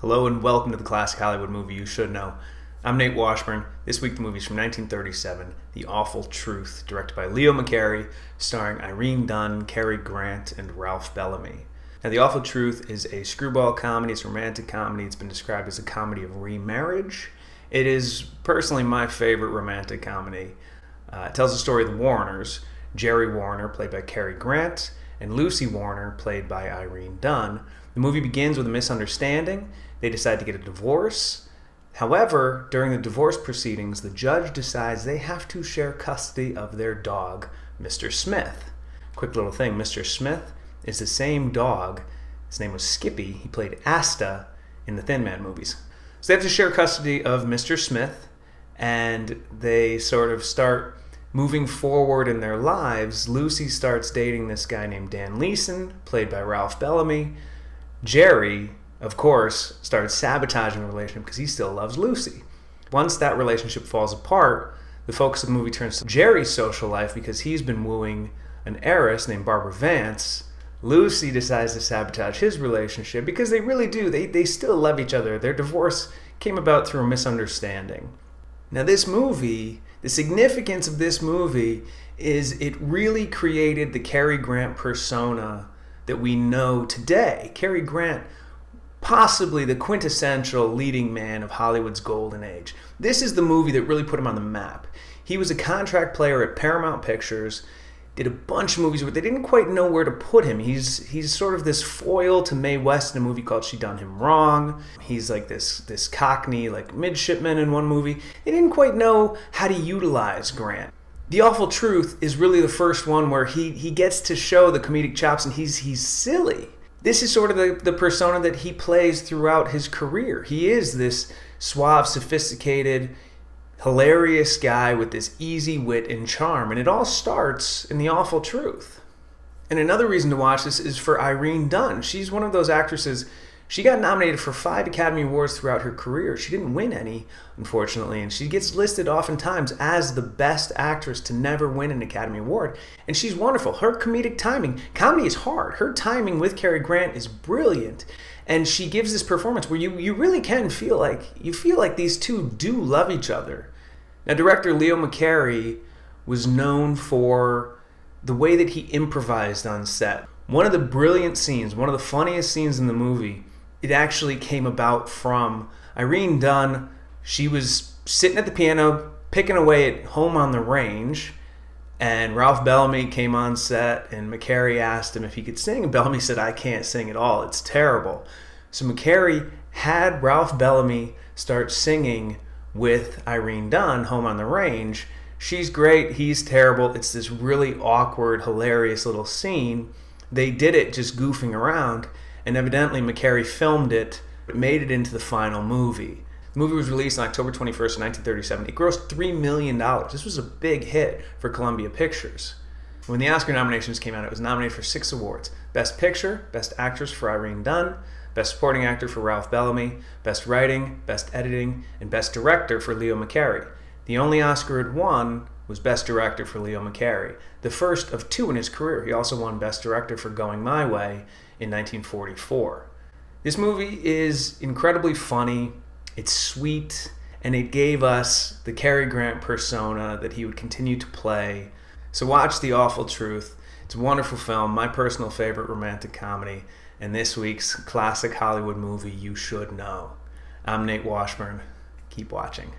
Hello and welcome to the Classic Hollywood Movie You Should Know. I'm Nate Washburn. This week the movie's from 1937, The Awful Truth, directed by Leo McCarey, starring Irene Dunne, Cary Grant, and Ralph Bellamy. Now, The Awful Truth is a screwball comedy. It's a romantic comedy. It's been described as a comedy of remarriage. It is personally my favorite romantic comedy. It tells the story of the Warners, Jerry Warner, played by Cary Grant, and Lucy Warner, played by Irene Dunne. The movie begins with a misunderstanding. They decide to get a divorce. However, during the divorce proceedings, the judge decides they have to share custody of their dog, Mr. Smith. Quick little thing, Mr. Smith is the same dog. His name was Skippy. He played Asta in the Thin Man movies. So they have to share custody of Mr. Smith, and they sort of start moving forward in their lives. Lucy starts dating this guy named Dan Leeson, played by Ralph Bellamy. Jerry, of course, starts sabotaging the relationship because he still loves Lucy. Once that relationship falls apart, the focus of the movie turns to Jerry's social life because he's been wooing an heiress named Barbara Vance. Lucy decides to sabotage his relationship because they really do. They still love each other. Their divorce came about through a misunderstanding. Now, this movie, the significance of this movie is it really created the Cary Grant persona that we know today. Cary Grant, possibly the quintessential leading man of Hollywood's golden age. This is the movie that really put him on the map. He was a contract player at Paramount Pictures, did a bunch of movies where they didn't quite know where to put him. He's sort of this foil to Mae West in a movie called She Done Him Wrong. He's like this cockney, like midshipman in one movie. They didn't quite know how to utilize Grant. The Awful Truth is really the first one where he gets to show the comedic chops, and he's silly. This is sort of the persona that he plays throughout his career. He is this suave, sophisticated, hilarious guy with this easy wit and charm, and it all starts in The Awful Truth. And another reason to watch this is for Irene Dunne. She's one of those actresses. She got nominated for 5 Academy Awards throughout her career. She didn't win any, unfortunately, and she gets listed oftentimes as the best actress to never win an Academy Award. And she's wonderful. Her comedic timing, comedy is hard. Her timing with Cary Grant is brilliant. And she gives this performance where you really can feel like these two do love each other. Now, director Leo McCarey was known for the way that he improvised on set. One of the brilliant scenes, one of the funniest scenes in the movie, it actually came about from Irene Dunne. She was sitting at the piano, picking away at Home on the Range, and Ralph Bellamy came on set, and McCarey asked him if he could sing, and Bellamy said, "I can't sing at all. It's terrible." So McCarey had Ralph Bellamy start singing with Irene Dunne, Home on the Range. She's great, he's terrible. It's this really awkward, hilarious little scene. They did it just goofing around, and evidently McCarey filmed it, but made it into the final movie. The movie was released on October 21st, 1937. It grossed $3 million. This was a big hit for Columbia Pictures. When the Oscar nominations came out, it was nominated for 6 awards. Best Picture, Best Actress for Irene Dunne, Best Supporting Actor for Ralph Bellamy, Best Writing, Best Editing, and Best Director for Leo McCarey. The only Oscar it won was Best Director for Leo McCarey, the first of 2 in his career. He also won Best Director for Going My Way in 1944. This movie is incredibly funny, it's sweet, and it gave us the Cary Grant persona that he would continue to play. So watch The Awful Truth. It's a wonderful film, my personal favorite romantic comedy, and this week's Classic Hollywood Movie You Should Know. I'm Nate Washburn. Keep watching.